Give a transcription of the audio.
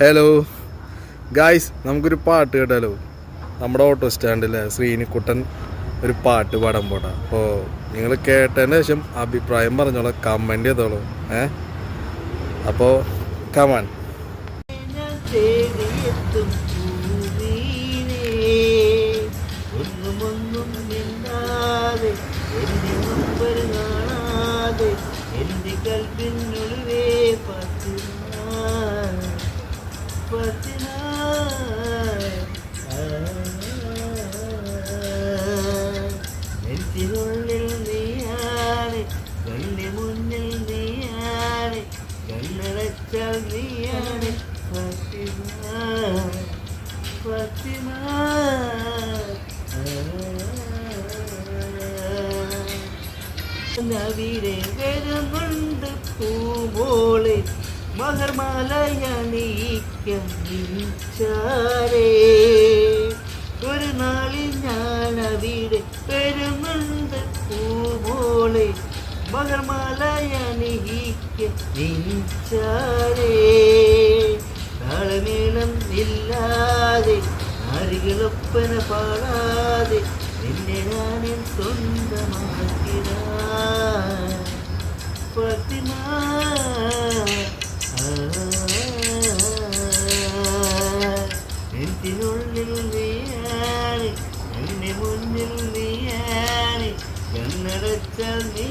Hello guys, നമുക്കൊരു പാട്ട് കേട്ടാലോ? നമ്മുടെ ഓട്ടോ സ്റ്റാൻഡിലെ ശ്രീനിക്കുട്ടൻ ഒരു പാട്ട് പാടാൻ പോട്ടാ. അപ്പോൾ നിങ്ങൾ കേട്ടതിന് ശേഷം അഭിപ്രായം പറഞ്ഞോളാം, കമൻറ്റ് ചെയ്തോളൂ. അപ്പോൾ കമാൻ. എൻ്റെ കൽപ്പിനുള്ളിലേ നെഞ്ചിനുള്ളിൽ നീയാണ്, കണ്ണി മുന്നിൽ നീയാണ്, കണ്ണടച്ചാൽ നീയാണ് ഫാത്തിമ, ഫാത്തിമ. നവിരെ വരുന്നുണ്ട് പൂമോളെ, മഹർമാലയണിയിക്കാരേ. ഒരു നാളിൽ ഞാൻ അവിടെ വരുന്നുണ്ട് പൂമോളെ, മഹർമാലയണിയിക്കാരേ. താളമേളം ഇല്ലാതെ നാരികളൊപ്പന പാടാതെ നിന്നെ ഞാനും സ്വന്തമാക്കിട ഫാത്തിമ. നെഞ്ചിനുള്ളിൽ നീയാണ്, എന്നെ മുന്നിൽ നീയാണ്, കണ്ണടച്ചാൽ നീ